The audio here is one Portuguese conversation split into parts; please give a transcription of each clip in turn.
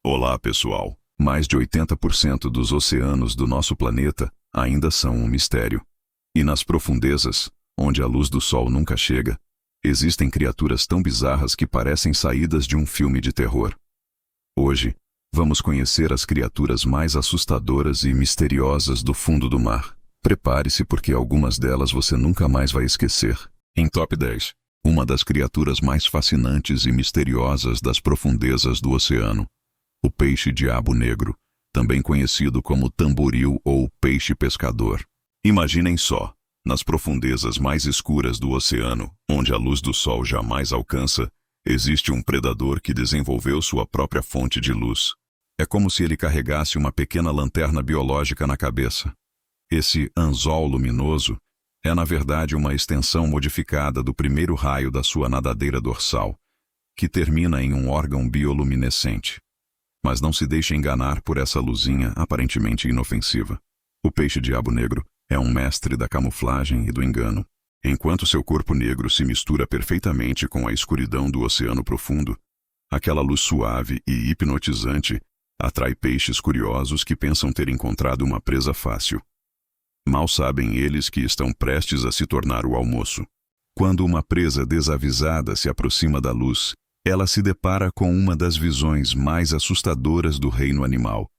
Olá, pessoal. Mais de 80% dos oceanos do nosso planeta ainda são um mistério. E nas profundezas, onde a luz do sol nunca chega, existem criaturas tão bizarras que parecem saídas de um filme de terror. Hoje, vamos conhecer as criaturas mais assustadoras e misteriosas do fundo do mar. Prepare-se porque algumas delas você nunca mais vai esquecer. Em Top 10, uma das criaturas mais fascinantes e misteriosas das profundezas do oceano. O peixe-diabo negro, também conhecido como tamboril ou peixe pescador. Imaginem só, nas profundezas mais escuras do oceano, onde a luz do sol jamais alcança, existe um predador que desenvolveu sua própria fonte de luz. É como se ele carregasse uma pequena lanterna biológica na cabeça. Esse anzol luminoso é, na verdade, uma extensão modificada do primeiro raio da sua nadadeira dorsal, que termina em um órgão bioluminescente. Mas não se deixe enganar por essa luzinha aparentemente inofensiva. O peixe-diabo negro é um mestre da camuflagem e do engano. Enquanto seu corpo negro se mistura perfeitamente com a escuridão do oceano profundo, aquela luz suave e hipnotizante atrai peixes curiosos que pensam ter encontrado uma presa fácil. Mal sabem eles que estão prestes a se tornar o almoço. Quando uma presa desavisada se aproxima da luz, ela se depara com uma das visões mais assustadoras do reino animal.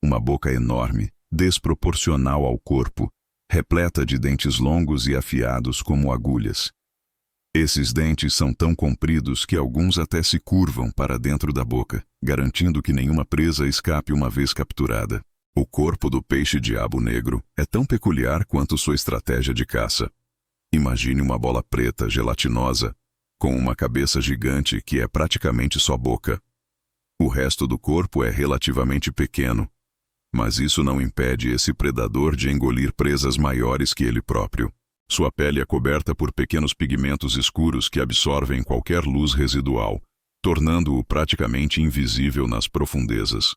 Uma boca enorme, desproporcional ao corpo, repleta de dentes longos e afiados como agulhas. Esses dentes são tão compridos que alguns até se curvam para dentro da boca, garantindo que nenhuma presa escape uma vez capturada. O corpo do peixe-diabo negro é tão peculiar quanto sua estratégia de caça. Imagine uma bola preta gelatinosa, com uma cabeça gigante que é praticamente só boca. O resto do corpo é relativamente pequeno, mas isso não impede esse predador de engolir presas maiores que ele próprio. Sua pele é coberta por pequenos pigmentos escuros que absorvem qualquer luz residual, tornando-o praticamente invisível nas profundezas.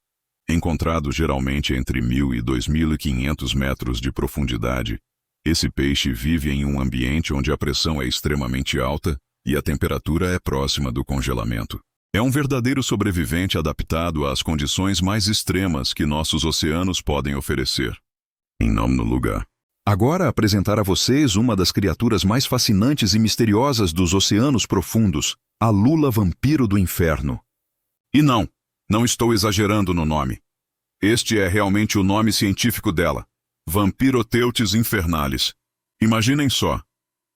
Encontrado geralmente entre 1.000 e 2.500 metros de profundidade, esse peixe vive em um ambiente onde a pressão é extremamente alta e a temperatura é próxima do congelamento. É um verdadeiro sobrevivente adaptado às condições mais extremas que nossos oceanos podem oferecer. Em nono lugar. Agora apresentar a vocês uma das criaturas mais fascinantes e misteriosas dos oceanos profundos, a lula vampiro do inferno. E não estou exagerando no nome. Este é realmente o nome científico dela, Vampiroteutes infernalis. Imaginem só,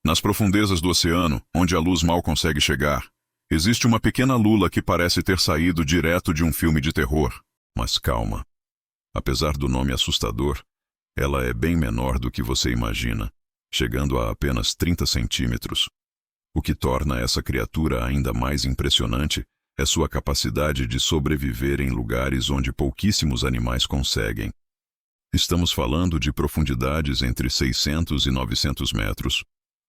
nas profundezas do oceano, onde a luz mal consegue chegar, existe uma pequena lula que parece ter saído direto de um filme de terror. Mas calma. Apesar do nome assustador, ela é bem menor do que você imagina, chegando a apenas 30 centímetros. O que torna essa criatura ainda mais impressionante é sua capacidade de sobreviver em lugares onde pouquíssimos animais conseguem. Estamos falando de profundidades entre 600 e 900 metros,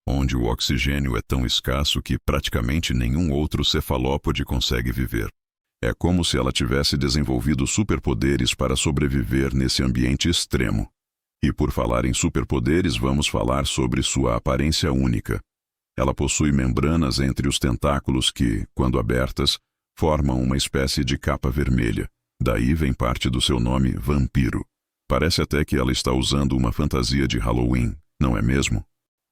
onde o oxigênio é tão escasso que praticamente nenhum outro cefalópode consegue viver. É como se ela tivesse desenvolvido superpoderes para sobreviver nesse ambiente extremo. E por falar em superpoderes, vamos falar sobre sua aparência única. Ela possui membranas entre os tentáculos que, quando abertas, formam uma espécie de capa vermelha. Daí vem parte do seu nome, vampiro. Parece até que ela está usando uma fantasia de Halloween, não é mesmo?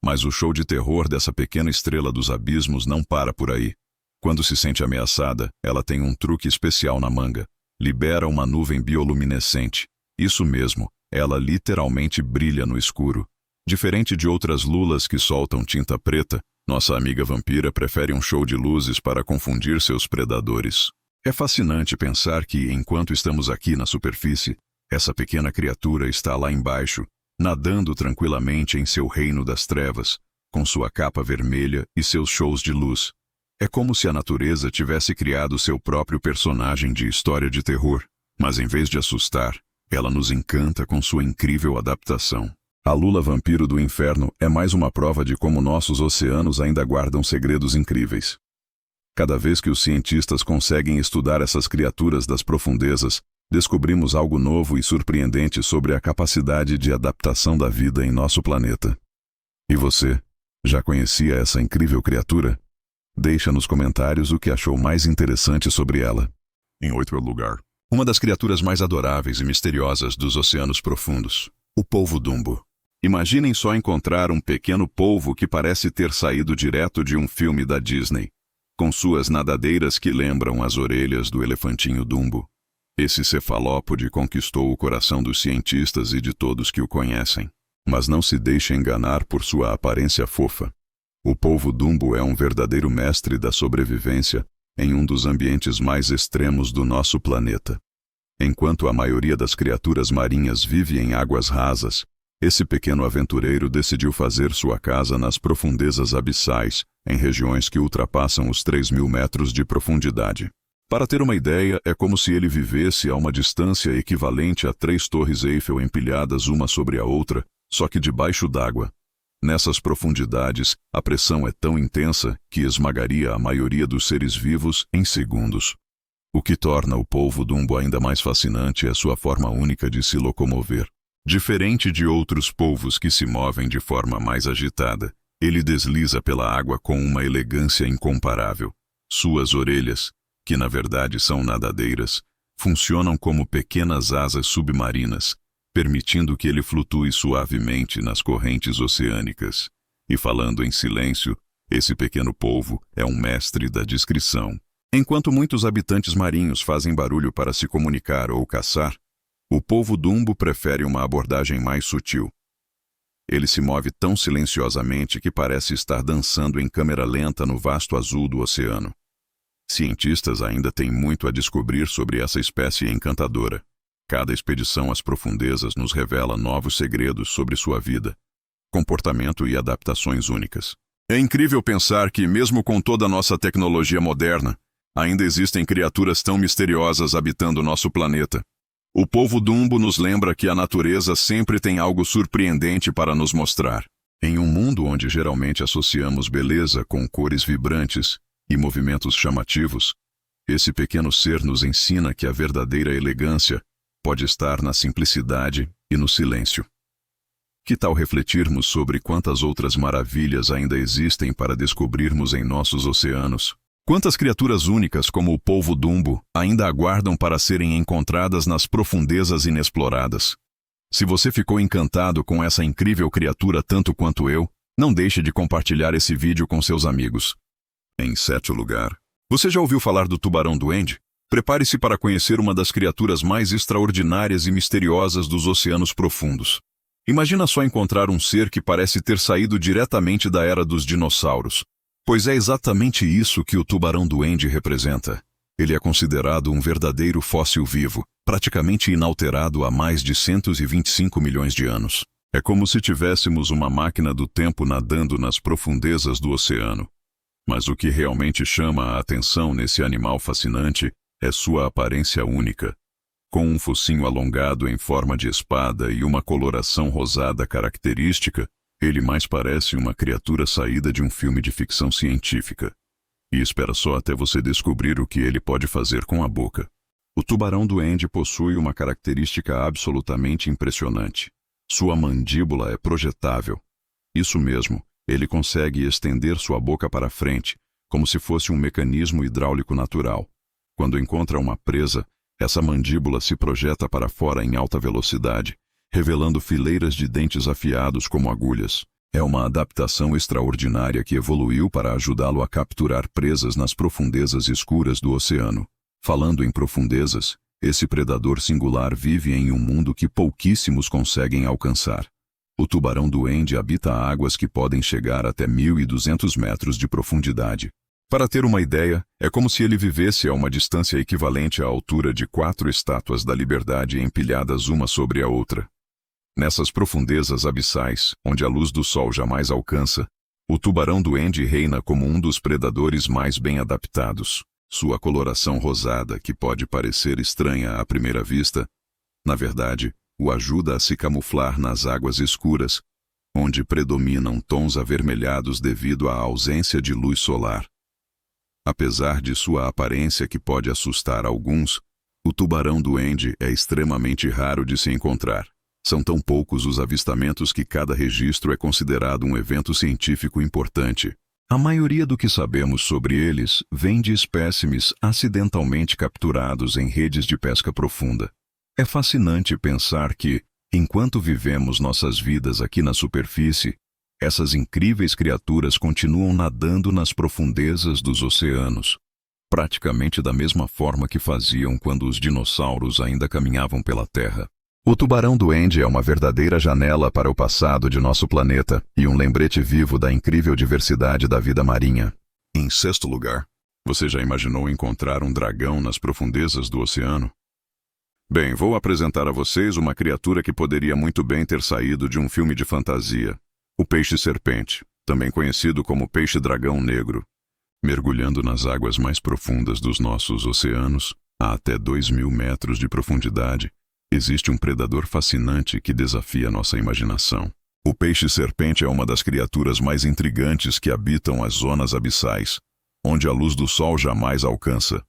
Mas o show de terror dessa pequena estrela dos abismos não para por aí. Quando se sente ameaçada, ela tem um truque especial na manga. Libera uma nuvem bioluminescente. Isso mesmo, ela literalmente brilha no escuro. Diferente de outras lulas que soltam tinta preta, nossa amiga vampira prefere um show de luzes para confundir seus predadores. É fascinante pensar que, enquanto estamos aqui na superfície, essa pequena criatura está lá embaixo, nadando tranquilamente em seu reino das trevas, com sua capa vermelha e seus shows de luz. É como se a natureza tivesse criado seu próprio personagem de história de terror, mas em vez de assustar, ela nos encanta com sua incrível adaptação. A lula vampiro do inferno é mais uma prova de como nossos oceanos ainda guardam segredos incríveis. Cada vez que os cientistas conseguem estudar essas criaturas das profundezas, descobrimos algo novo e surpreendente sobre a capacidade de adaptação da vida em nosso planeta. E você, já conhecia essa incrível criatura? Deixa nos comentários o que achou mais interessante sobre ela. Em 8º lugar, Uma das criaturas mais adoráveis e misteriosas dos oceanos profundos. O polvo Dumbo. Imaginem só encontrar um pequeno polvo que parece ter saído direto de um filme da Disney, com suas nadadeiras que lembram as orelhas do elefantinho Dumbo. Esse cefalópode conquistou o coração dos cientistas e de todos que o conhecem. Mas não se deixe enganar por sua aparência fofa. O polvo Dumbo é um verdadeiro mestre da sobrevivência em um dos ambientes mais extremos do nosso planeta. Enquanto a maioria das criaturas marinhas vive em águas rasas, esse pequeno aventureiro decidiu fazer sua casa nas profundezas abissais, em regiões que ultrapassam os 3.000 metros de profundidade. Para ter uma ideia, é como se ele vivesse a uma distância equivalente a 3 torres Eiffel empilhadas uma sobre a outra, só que debaixo d'água. Nessas profundidades, a pressão é tão intensa que esmagaria a maioria dos seres vivos em segundos. O que torna o polvo Dumbo ainda mais fascinante é sua forma única de se locomover. Diferente de outros polvos que se movem de forma mais agitada, ele desliza pela água com uma elegância incomparável. Suas orelhas, que na verdade são nadadeiras, funcionam como pequenas asas submarinas, permitindo que ele flutue suavemente nas correntes oceânicas. E falando em silêncio, esse pequeno polvo é um mestre da discrição. Enquanto muitos habitantes marinhos fazem barulho para se comunicar ou caçar, o polvo Dumbo prefere uma abordagem mais sutil. Ele se move tão silenciosamente que parece estar dançando em câmera lenta no vasto azul do oceano. Cientistas ainda têm muito a descobrir sobre essa espécie encantadora. Cada expedição às profundezas nos revela novos segredos sobre sua vida, comportamento e adaptações únicas. É incrível pensar que, mesmo com toda a nossa tecnologia moderna, ainda existem criaturas tão misteriosas habitando nosso planeta. O polvo Dumbo nos lembra que a natureza sempre tem algo surpreendente para nos mostrar. Em um mundo onde geralmente associamos beleza com cores vibrantes e movimentos chamativos, esse pequeno ser nos ensina que a verdadeira elegância pode estar na simplicidade e no silêncio. Que tal refletirmos sobre quantas outras maravilhas ainda existem para descobrirmos em nossos oceanos? Quantas criaturas únicas como o polvo Dumbo ainda aguardam para serem encontradas nas profundezas inexploradas? Se você ficou encantado com essa incrível criatura tanto quanto eu, não deixe de compartilhar esse vídeo com seus amigos. Em 7º lugar, você já ouviu falar do tubarão-duende? Prepare-se para conhecer uma das criaturas mais extraordinárias e misteriosas dos oceanos profundos. Imagina só encontrar um ser que parece ter saído diretamente da era dos dinossauros. Pois é exatamente isso que o tubarão-duende representa. Ele é considerado um verdadeiro fóssil vivo, praticamente inalterado há mais de 125 milhões de anos. É como se tivéssemos uma máquina do tempo nadando nas profundezas do oceano. Mas o que realmente chama a atenção nesse animal fascinante é sua aparência única. Com um focinho alongado em forma de espada e uma coloração rosada característica, ele mais parece uma criatura saída de um filme de ficção científica. E espera só até você descobrir o que ele pode fazer com a boca. O tubarão-duende possui uma característica absolutamente impressionante. Sua mandíbula é projetável. Isso mesmo, ele consegue estender sua boca para frente, como se fosse um mecanismo hidráulico natural. Quando encontra uma presa, essa mandíbula se projeta para fora em alta velocidade, revelando fileiras de dentes afiados como agulhas. É uma adaptação extraordinária que evoluiu para ajudá-lo a capturar presas nas profundezas escuras do oceano. Falando em profundezas, esse predador singular vive em um mundo que pouquíssimos conseguem alcançar. O tubarão-duende habita águas que podem chegar até 1.200 metros de profundidade. Para ter uma ideia, é como se ele vivesse a uma distância equivalente à altura de 4 estátuas da Liberdade empilhadas uma sobre a outra. Nessas profundezas abissais, onde a luz do sol jamais alcança, o tubarão-duende reina como um dos predadores mais bem adaptados. Sua coloração rosada, que pode parecer estranha à primeira vista, na verdade, o ajuda a se camuflar nas águas escuras, onde predominam tons avermelhados devido à ausência de luz solar. Apesar de sua aparência que pode assustar alguns, o tubarão-duende é extremamente raro de se encontrar. São tão poucos os avistamentos que cada registro é considerado um evento científico importante. A maioria do que sabemos sobre eles vem de espécimes acidentalmente capturados em redes de pesca profunda. É fascinante pensar que, enquanto vivemos nossas vidas aqui na superfície, essas incríveis criaturas continuam nadando nas profundezas dos oceanos, praticamente da mesma forma que faziam quando os dinossauros ainda caminhavam pela Terra. O tubarão-duende é uma verdadeira janela para o passado de nosso planeta e um lembrete vivo da incrível diversidade da vida marinha. Em sexto lugar, você já imaginou encontrar um dragão nas profundezas do oceano? Bem, vou apresentar a vocês uma criatura que poderia muito bem ter saído de um filme de fantasia. O peixe-serpente, também conhecido como peixe-dragão negro. Mergulhando nas águas mais profundas dos nossos oceanos, a até 2.000 metros de profundidade, existe um predador fascinante que desafia nossa imaginação. O peixe-serpente é uma das criaturas mais intrigantes que habitam as zonas abissais, onde a luz do sol jamais alcança.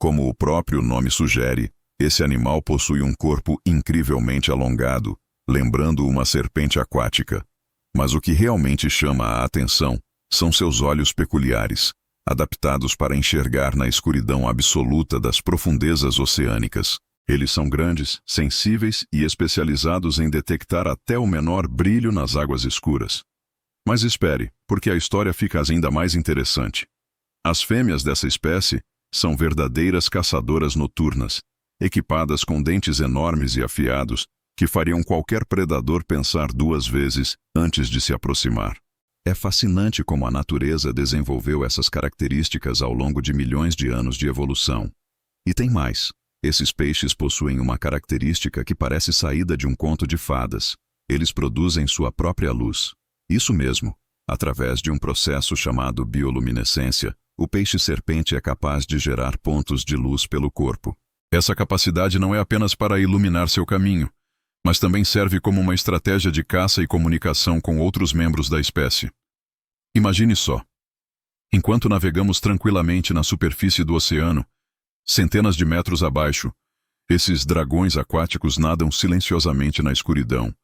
Como o próprio nome sugere, esse animal possui um corpo incrivelmente alongado, lembrando uma serpente aquática. Mas o que realmente chama a atenção são seus olhos peculiares, adaptados para enxergar na escuridão absoluta das profundezas oceânicas. Eles são grandes, sensíveis e especializados em detectar até o menor brilho nas águas escuras. Mas espere, porque a história fica ainda mais interessante. As fêmeas dessa espécie são verdadeiras caçadoras noturnas, equipadas com dentes enormes e afiados, que fariam qualquer predador pensar 2 vezes antes de se aproximar. É fascinante como a natureza desenvolveu essas características ao longo de milhões de anos de evolução. E tem mais. Esses peixes possuem uma característica que parece saída de um conto de fadas. Eles produzem sua própria luz. Isso mesmo. Através de um processo chamado bioluminescência, o peixe-serpente é capaz de gerar pontos de luz pelo corpo. Essa capacidade não é apenas para iluminar seu caminho, mas também serve como uma estratégia de caça e comunicação com outros membros da espécie. Imagine só. Enquanto navegamos tranquilamente na superfície do oceano, centenas de metros abaixo, esses dragões aquáticos nadam silenciosamente na escuridão,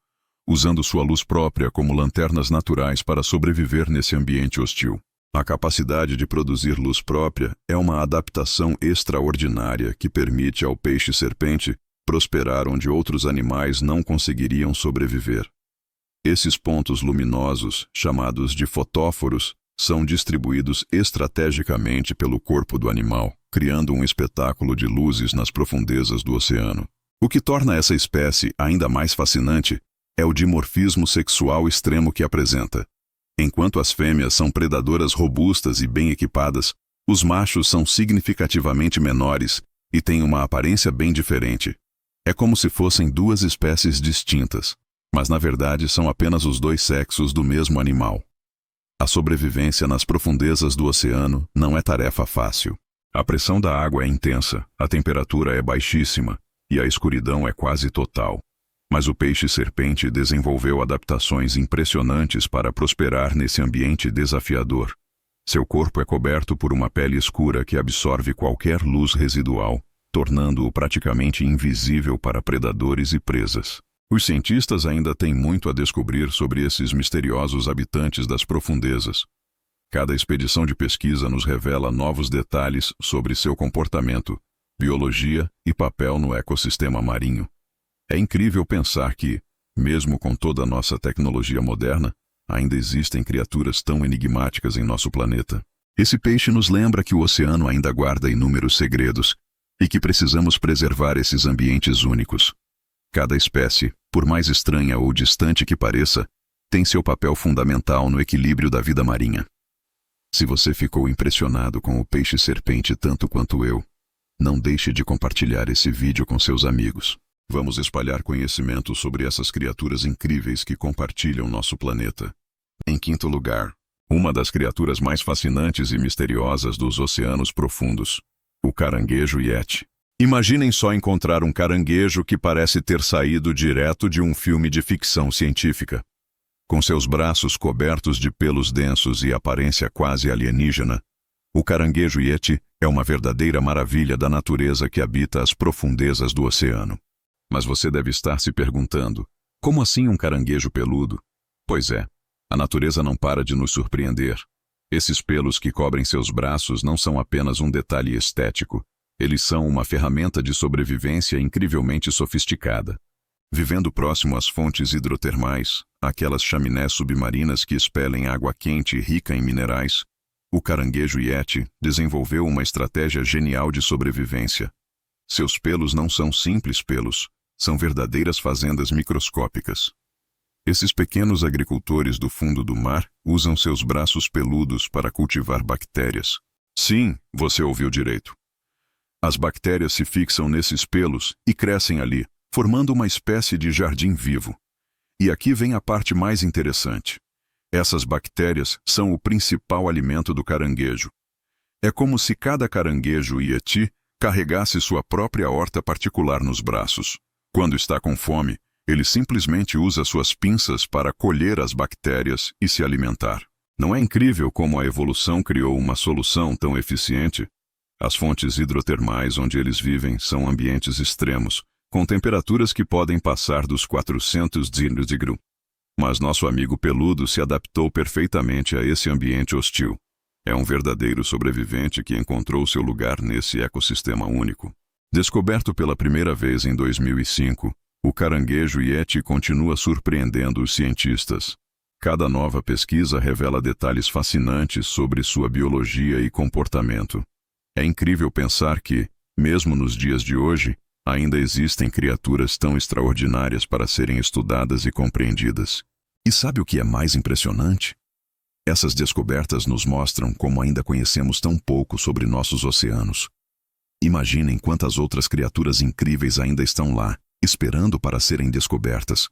usando sua luz própria como lanternas naturais para sobreviver nesse ambiente hostil. A capacidade de produzir luz própria é uma adaptação extraordinária que permite ao peixe-serpente prosperar onde outros animais não conseguiriam sobreviver. Esses pontos luminosos, chamados de fotóforos, são distribuídos estrategicamente pelo corpo do animal, criando um espetáculo de luzes nas profundezas do oceano. O que torna essa espécie ainda mais fascinante é o dimorfismo sexual extremo que apresenta. Enquanto as fêmeas são predadoras robustas e bem equipadas, os machos são significativamente menores e têm uma aparência bem diferente. É como se fossem 2 espécies distintas, mas na verdade são apenas os 2 sexos do mesmo animal. A sobrevivência nas profundezas do oceano não é tarefa fácil. A pressão da água é intensa, a temperatura é baixíssima e a escuridão é quase total. Mas o peixe-serpente desenvolveu adaptações impressionantes para prosperar nesse ambiente desafiador. Seu corpo é coberto por uma pele escura que absorve qualquer luz residual, tornando-o praticamente invisível para predadores e presas. Os cientistas ainda têm muito a descobrir sobre esses misteriosos habitantes das profundezas. Cada expedição de pesquisa nos revela novos detalhes sobre seu comportamento, biologia e papel no ecossistema marinho. É incrível pensar que, mesmo com toda a nossa tecnologia moderna, ainda existem criaturas tão enigmáticas em nosso planeta. Esse peixe nos lembra que o oceano ainda guarda inúmeros segredos e que precisamos preservar esses ambientes únicos. Cada espécie, por mais estranha ou distante que pareça, tem seu papel fundamental no equilíbrio da vida marinha. Se você ficou impressionado com o peixe-serpente tanto quanto eu, não deixe de compartilhar esse vídeo com seus amigos. Vamos espalhar conhecimento sobre essas criaturas incríveis que compartilham nosso planeta. Em quinto lugar, uma das criaturas mais fascinantes e misteriosas dos oceanos profundos, o caranguejo yeti. Imaginem só encontrar um caranguejo que parece ter saído direto de um filme de ficção científica. Com seus braços cobertos de pelos densos e aparência quase alienígena, o caranguejo yeti é uma verdadeira maravilha da natureza que habita as profundezas do oceano. Mas você deve estar se perguntando, como assim um caranguejo peludo? Pois é, a natureza não para de nos surpreender. Esses pelos que cobrem seus braços não são apenas um detalhe estético, eles são uma ferramenta de sobrevivência incrivelmente sofisticada. Vivendo próximo às fontes hidrotermais, aquelas chaminés submarinas que expelem água quente e rica em minerais, o caranguejo Yeti desenvolveu uma estratégia genial de sobrevivência. Seus pelos não são simples pelos, são verdadeiras fazendas microscópicas. Esses pequenos agricultores do fundo do mar usam seus braços peludos para cultivar bactérias. Sim, você ouviu direito. As bactérias se fixam nesses pelos e crescem ali, formando uma espécie de jardim vivo. E aqui vem a parte mais interessante. Essas bactérias são o principal alimento do caranguejo. É como se cada caranguejo Yeti carregasse sua própria horta particular nos braços. Quando está com fome, ele simplesmente usa suas pinças para colher as bactérias e se alimentar. Não é incrível como a evolução criou uma solução tão eficiente? As fontes hidrotermais onde eles vivem são ambientes extremos, com temperaturas que podem passar dos 400 °C. Mas nosso amigo peludo se adaptou perfeitamente a esse ambiente hostil. É um verdadeiro sobrevivente que encontrou seu lugar nesse ecossistema único. Descoberto pela primeira vez em 2005, o caranguejo Yeti continua surpreendendo os cientistas. Cada nova pesquisa revela detalhes fascinantes sobre sua biologia e comportamento. É incrível pensar que, mesmo nos dias de hoje, ainda existem criaturas tão extraordinárias para serem estudadas e compreendidas. E sabe o que é mais impressionante? Essas descobertas nos mostram como ainda conhecemos tão pouco sobre nossos oceanos. Imaginem quantas outras criaturas incríveis ainda estão lá, esperando para serem descobertas.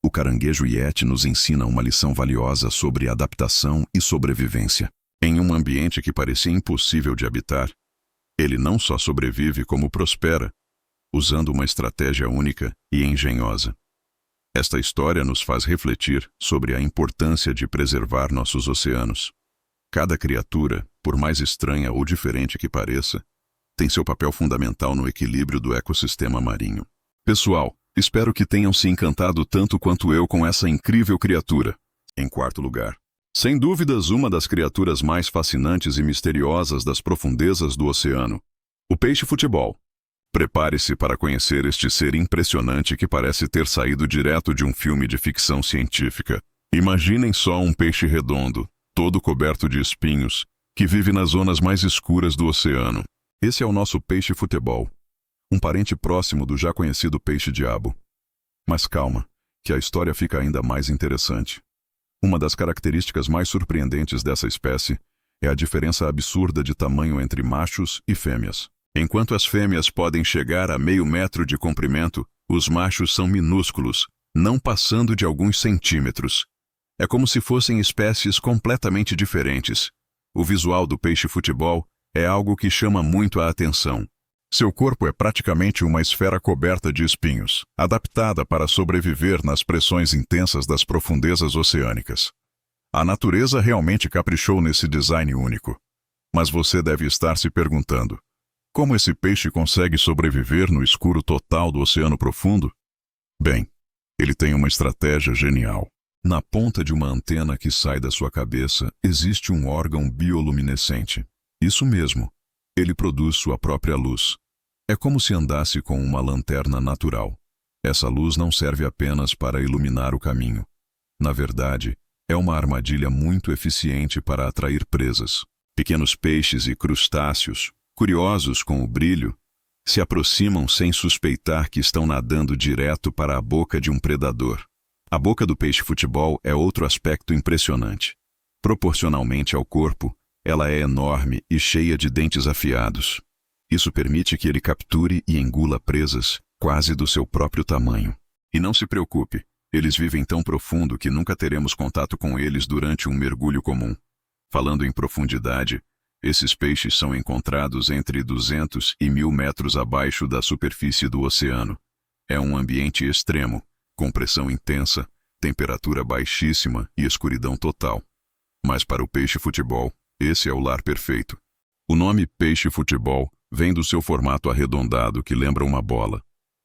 O caranguejo Yeti nos ensina uma lição valiosa sobre adaptação e sobrevivência. Em um ambiente que parecia impossível de habitar, ele não só sobrevive como prospera, usando uma estratégia única e engenhosa. Esta história nos faz refletir sobre a importância de preservar nossos oceanos. Cada criatura, por mais estranha ou diferente que pareça, tem seu papel fundamental no equilíbrio do ecossistema marinho. Pessoal, espero que tenham se encantado tanto quanto eu com essa incrível criatura. Em quarto lugar, sem dúvidas, uma das criaturas mais fascinantes e misteriosas das profundezas do oceano, o peixe-futebol. Prepare-se para conhecer este ser impressionante que parece ter saído direto de um filme de ficção científica. Imaginem só um peixe redondo, todo coberto de espinhos, que vive nas zonas mais escuras do oceano. Esse é o nosso peixe-futebol, um parente próximo do já conhecido peixe-diabo. Mas calma, que a história fica ainda mais interessante. Uma das características mais surpreendentes dessa espécie é a diferença absurda de tamanho entre machos e fêmeas. Enquanto as fêmeas podem chegar a meio metro de comprimento, os machos são minúsculos, não passando de alguns centímetros. É como se fossem espécies completamente diferentes. O visual do peixe-futebol é algo que chama muito a atenção. Seu corpo é praticamente uma esfera coberta de espinhos, adaptada para sobreviver nas pressões intensas das profundezas oceânicas. A natureza realmente caprichou nesse design único. Mas você deve estar se perguntando: como esse peixe consegue sobreviver no escuro total do oceano profundo? Bem, ele tem uma estratégia genial. Na ponta de uma antena que sai da sua cabeça existe um órgão bioluminescente. Isso mesmo, ele produz sua própria luz. É como se andasse com uma lanterna natural. Essa luz não serve apenas para iluminar o caminho. Na verdade, é uma armadilha muito eficiente para atrair presas. Pequenos peixes e crustáceos, curiosos com o brilho, se aproximam sem suspeitar que estão nadando direto para a boca de um predador. A boca do peixe-futebol é outro aspecto impressionante. Proporcionalmente ao corpo, ela é enorme e cheia de dentes afiados. Isso permite que ele capture e engula presas quase do seu próprio tamanho. E não se preocupe, eles vivem tão profundo que nunca teremos contato com eles durante um mergulho comum. Falando em profundidade, esses peixes são encontrados entre 200 e 1.000 metros abaixo da superfície do oceano. É um ambiente extremo, com pressão intensa, temperatura baixíssima e escuridão total. Mas para o peixe-futebol, esse é o lar perfeito. O nome peixe-futebol vem do seu formato arredondado que lembra uma bola.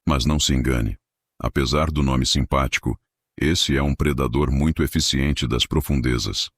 Mas não se engane. Apesar do nome simpático, esse é um predador muito eficiente das profundezas.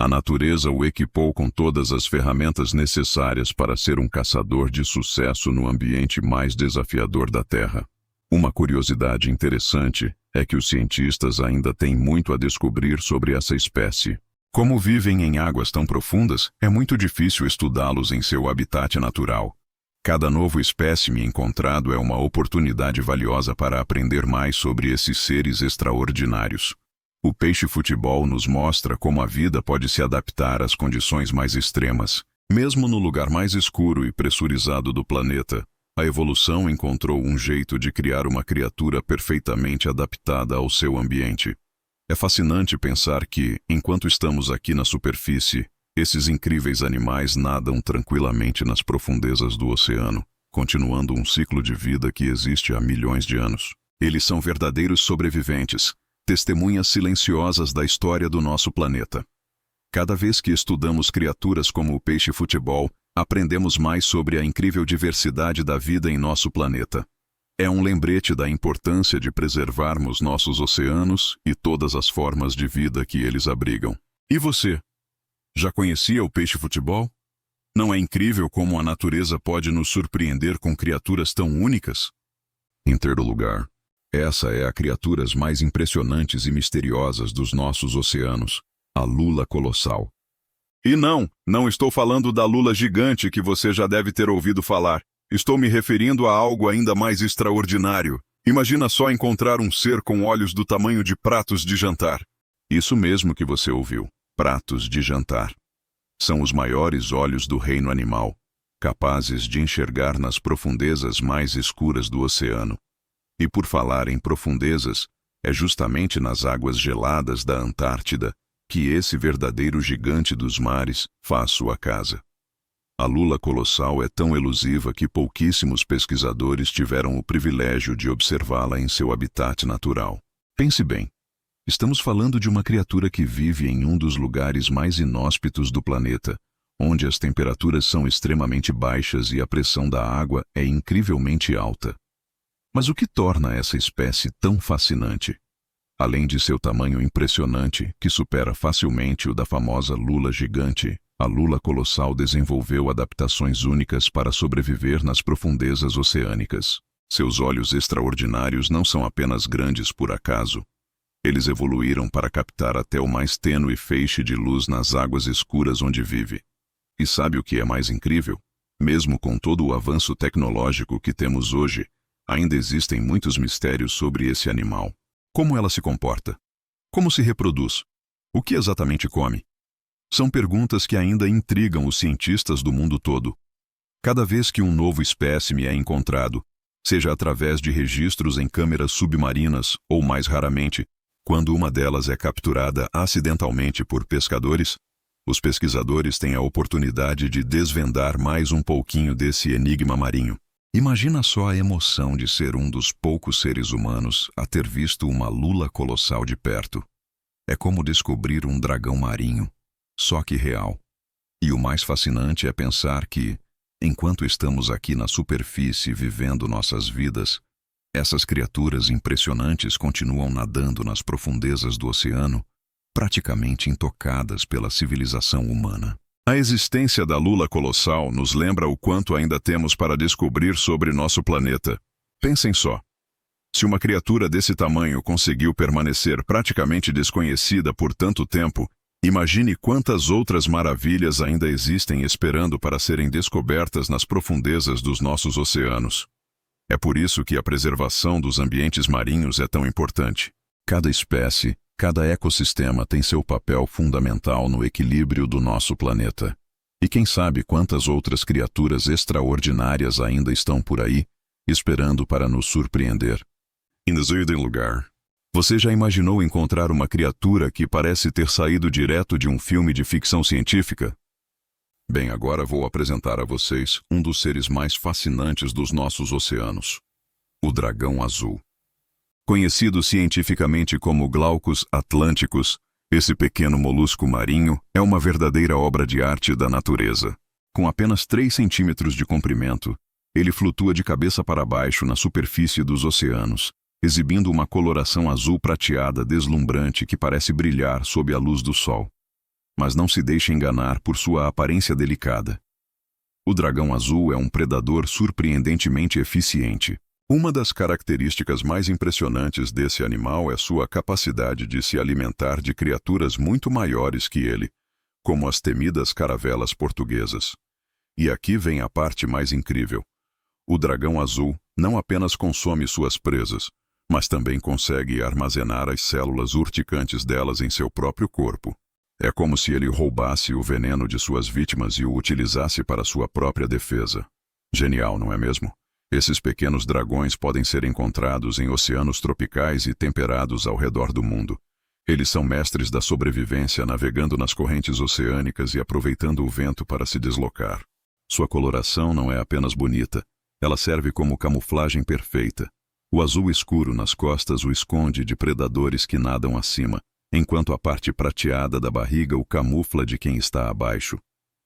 A natureza o equipou com todas as ferramentas necessárias para ser um caçador de sucesso no ambiente mais desafiador da Terra. Uma curiosidade interessante é que os cientistas ainda têm muito a descobrir sobre essa espécie. Como vivem em águas tão profundas, é muito difícil estudá-los em seu habitat natural. Cada novo espécime encontrado é uma oportunidade valiosa para aprender mais sobre esses seres extraordinários. O peixe-futebol nos mostra como a vida pode se adaptar às condições mais extremas. Mesmo no lugar mais escuro e pressurizado do planeta, a evolução encontrou um jeito de criar uma criatura perfeitamente adaptada ao seu ambiente. É fascinante pensar que, enquanto estamos aqui na superfície, esses incríveis animais nadam tranquilamente nas profundezas do oceano, continuando um ciclo de vida que existe há milhões de anos. Eles são verdadeiros sobreviventes, testemunhas silenciosas da história do nosso planeta. Cada vez que estudamos criaturas como o peixe-futebol, aprendemos mais sobre a incrível diversidade da vida em nosso planeta. É um lembrete da importância de preservarmos nossos oceanos e todas as formas de vida que eles abrigam. E você? Já conhecia o peixe-futebol? Não é incrível como a natureza pode nos surpreender com criaturas tão únicas? Em terceiro lugar, essa é a criaturas mais impressionantes e misteriosas dos nossos oceanos, a lula colossal. E não estou falando da lula gigante que você já deve ter ouvido falar. Estou me referindo a algo ainda mais extraordinário. Imagina só encontrar um ser com olhos do tamanho de pratos de jantar. Isso mesmo que você ouviu, pratos de jantar. São os maiores olhos do reino animal, capazes de enxergar nas profundezas mais escuras do oceano. E por falar em profundezas, é justamente nas águas geladas da Antártida que esse verdadeiro gigante dos mares faz sua casa. A lula colossal é tão elusiva que pouquíssimos pesquisadores tiveram o privilégio de observá-la em seu habitat natural. Pense bem, estamos falando de uma criatura que vive em um dos lugares mais inóspitos do planeta, onde as temperaturas são extremamente baixas e a pressão da água é incrivelmente alta. Mas o que torna essa espécie tão fascinante? Além de seu tamanho impressionante, que supera facilmente o da famosa lula gigante, a lula colossal desenvolveu adaptações únicas para sobreviver nas profundezas oceânicas. Seus olhos extraordinários não são apenas grandes por acaso. Eles evoluíram para captar até o mais tênue feixe de luz nas águas escuras onde vive. E sabe o que é mais incrível? Mesmo com todo o avanço tecnológico que temos hoje, ainda existem muitos mistérios sobre esse animal. Como ela se comporta? Como se reproduz? O que exatamente come? São perguntas que ainda intrigam os cientistas do mundo todo. Cada vez que um novo espécime é encontrado, seja através de registros em câmeras submarinas ou, mais raramente, quando uma delas é capturada acidentalmente por pescadores, os pesquisadores têm a oportunidade de desvendar mais um pouquinho desse enigma marinho. Imagina só a emoção de ser um dos poucos seres humanos a ter visto uma lula colossal de perto. É como descobrir um dragão marinho, só que real. E o mais fascinante é pensar que, enquanto estamos aqui na superfície vivendo nossas vidas, essas criaturas impressionantes continuam nadando nas profundezas do oceano, praticamente intocadas pela civilização humana. A existência da lula colossal nos lembra o quanto ainda temos para descobrir sobre nosso planeta. Pensem só. Se uma criatura desse tamanho conseguiu permanecer praticamente desconhecida por tanto tempo, imagine quantas outras maravilhas ainda existem esperando para serem descobertas nas profundezas dos nossos oceanos. É por isso que a preservação dos ambientes marinhos é tão importante. Cada espécie, cada ecossistema tem seu papel fundamental no equilíbrio do nosso planeta. E quem sabe quantas outras criaturas extraordinárias ainda estão por aí, esperando para nos surpreender. Em terceiro lugar, você já imaginou encontrar uma criatura que parece ter saído direto de um filme de ficção científica? Bem, agora vou apresentar a vocês um dos seres mais fascinantes dos nossos oceanos, o dragão azul. Conhecido cientificamente como Glaucus atlanticus, esse pequeno molusco marinho é uma verdadeira obra de arte da natureza. Com apenas 3 centímetros de comprimento, ele flutua de cabeça para baixo na superfície dos oceanos, exibindo uma coloração azul prateada deslumbrante que parece brilhar sob a luz do sol. mas não se deixe enganar por sua aparência delicada. O dragão azul é um predador surpreendentemente eficiente. Uma das características mais impressionantes desse animal é sua capacidade de se alimentar de criaturas muito maiores que ele, como as temidas caravelas portuguesas. E aqui vem a parte mais incrível. O dragão azul não apenas consome suas presas, mas também consegue armazenar as células urticantes delas em seu próprio corpo. É como se ele roubasse o veneno de suas vítimas e o utilizasse para sua própria defesa. Genial, não é mesmo? Esses pequenos dragões podem ser encontrados em oceanos tropicais e temperados ao redor do mundo. Eles são mestres da sobrevivência, navegando nas correntes oceânicas e aproveitando o vento para se deslocar. Sua coloração não é apenas bonita, ela serve como camuflagem perfeita. O azul escuro nas costas o esconde de predadores que nadam acima, enquanto a parte prateada da barriga o camufla de quem está abaixo.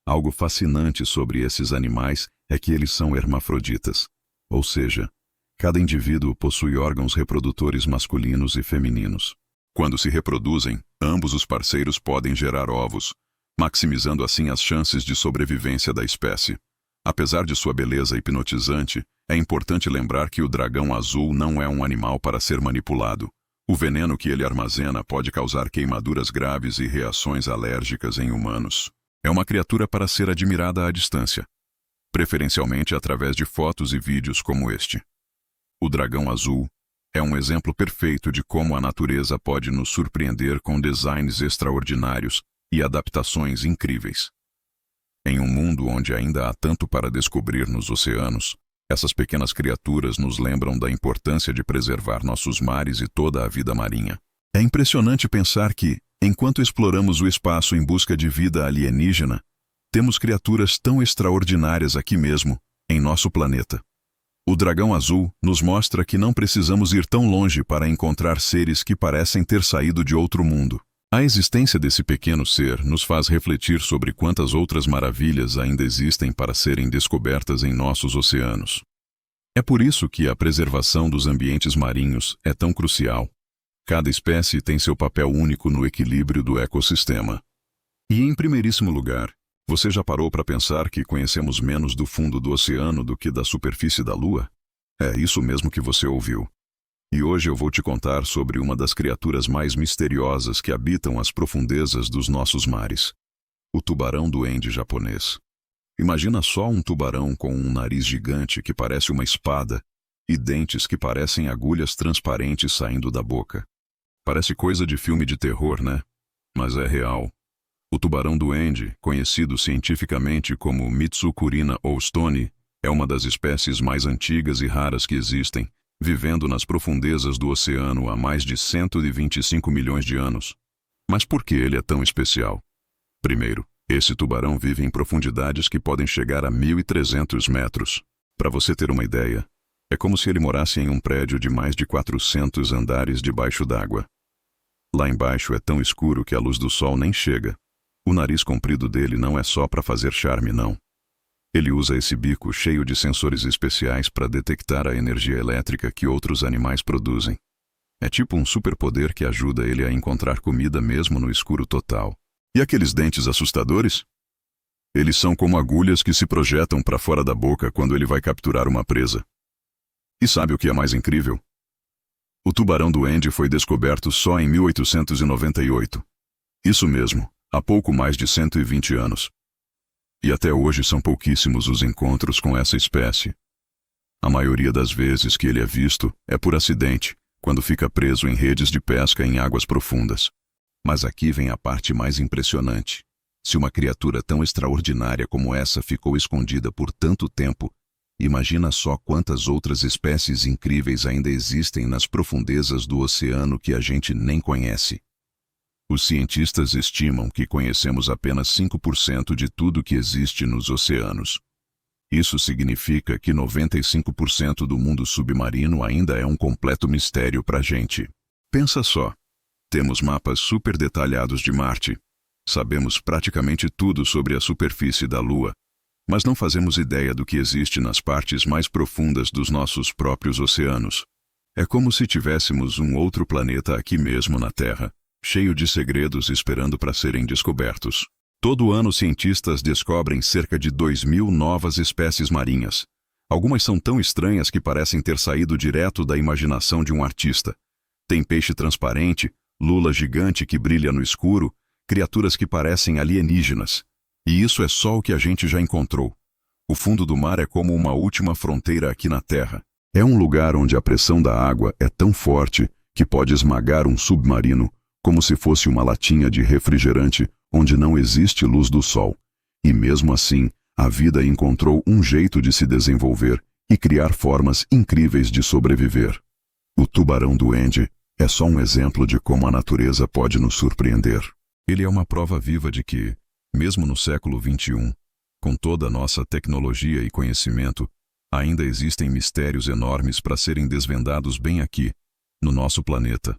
Algo fascinante sobre esses animais é que eles são hermafroditas, ou seja, cada indivíduo possui órgãos reprodutores masculinos e femininos. Quando se reproduzem, ambos os parceiros podem gerar ovos, maximizando assim as chances de sobrevivência da espécie. Apesar de sua beleza hipnotizante, é importante lembrar que o dragão azul não é um animal para ser manipulado. O veneno que ele armazena pode causar queimaduras graves e reações alérgicas em humanos. É uma criatura para ser admirada à distância, preferencialmente através de fotos e vídeos como este. O dragão azul é um exemplo perfeito de como a natureza pode nos surpreender com designs extraordinários e adaptações incríveis. Em um mundo onde ainda há tanto para descobrir nos oceanos, essas pequenas criaturas nos lembram da importância de preservar nossos mares e toda a vida marinha. É impressionante pensar que, enquanto exploramos o espaço em busca de vida alienígena, temos criaturas tão extraordinárias aqui mesmo, em nosso planeta. O dragão azul nos mostra que não precisamos ir tão longe para encontrar seres que parecem ter saído de outro mundo. A existência desse pequeno ser nos faz refletir sobre quantas outras maravilhas ainda existem para serem descobertas em nossos oceanos. É por isso que a preservação dos ambientes marinhos é tão crucial. Cada espécie tem seu papel único no equilíbrio do ecossistema. E em primeiríssimo lugar, você já parou para pensar que conhecemos menos do fundo do oceano do que da superfície da Lua? É isso mesmo que você ouviu. E hoje eu vou te contar sobre uma das criaturas mais misteriosas que habitam as profundezas dos nossos mares. O tubarão-duende japonês. Imagina só um tubarão com um nariz gigante que parece uma espada e dentes que parecem agulhas transparentes saindo da boca. Parece coisa de filme de terror, né? Mas é real. O tubarão-duende, conhecido cientificamente como Mitsukurina oustoni, é uma das espécies mais antigas e raras que existem, vivendo nas profundezas do oceano há mais de 125 milhões de anos. Mas por que ele é tão especial? Primeiro, esse tubarão vive em profundidades que podem chegar a 1.300 metros. Para você ter uma ideia, é como se ele morasse em um prédio de mais de 400 andares debaixo d'água. Lá embaixo é tão escuro que a luz do sol nem chega. O nariz comprido dele não é só para fazer charme, não. Ele usa esse bico cheio de sensores especiais para detectar a energia elétrica que outros animais produzem. É tipo um superpoder que ajuda ele a encontrar comida mesmo no escuro total. E aqueles dentes assustadores? Eles são como agulhas que se projetam para fora da boca quando ele vai capturar uma presa. E sabe o que é mais incrível? O tubarão-duende foi descoberto só em 1898. Isso mesmo, há pouco mais de 120 anos. E até hoje são pouquíssimos os encontros com essa espécie. A maioria das vezes que ele é visto é por acidente, quando fica preso em redes de pesca em águas profundas. Mas aqui vem a parte mais impressionante. Se uma criatura tão extraordinária como essa ficou escondida por tanto tempo, imagina só quantas outras espécies incríveis ainda existem nas profundezas do oceano que a gente nem conhece. Os cientistas estimam que conhecemos apenas 5% de tudo que existe nos oceanos. Isso significa que 95% do mundo submarino ainda é um completo mistério para a gente. Pensa só. Temos mapas super detalhados de Marte. Sabemos praticamente tudo sobre a superfície da Lua, mas não fazemos ideia do que existe nas partes mais profundas dos nossos próprios oceanos. É como se tivéssemos um outro planeta aqui mesmo na Terra, cheio de segredos esperando para serem descobertos. Todo ano, cientistas descobrem cerca de 2.000 novas espécies marinhas. Algumas são tão estranhas que parecem ter saído direto da imaginação de um artista. Tem peixe transparente, lula gigante que brilha no escuro, criaturas que parecem alienígenas. E isso é só o que a gente já encontrou. O fundo do mar é como uma última fronteira aqui na Terra. É um lugar onde a pressão da água é tão forte que pode esmagar um submarino, como se fosse uma latinha de refrigerante onde não existe luz do sol. E mesmo assim, a vida encontrou um jeito de se desenvolver e criar formas incríveis de sobreviver. O tubarão-duende é só um exemplo de como a natureza pode nos surpreender. Ele é uma prova viva de que, mesmo no século XXI, com toda a nossa tecnologia e conhecimento, ainda existem mistérios enormes para serem desvendados bem aqui, no nosso planeta.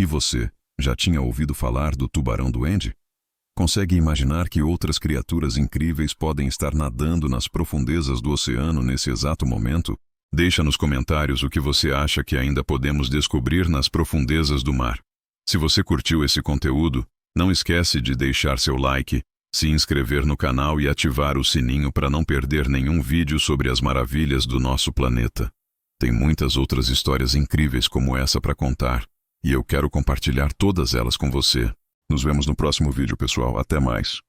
E você, já tinha ouvido falar do tubarão-duende? Consegue imaginar que outras criaturas incríveis podem estar nadando nas profundezas do oceano nesse exato momento? Deixa nos comentários o que você acha que ainda podemos descobrir nas profundezas do mar. Se você curtiu esse conteúdo, não esquece de deixar seu like, se inscrever no canal e ativar o sininho para não perder nenhum vídeo sobre as maravilhas do nosso planeta. Tem muitas outras histórias incríveis como essa para contar, e eu quero compartilhar todas elas com você. Nos vemos no próximo vídeo, pessoal. Até mais.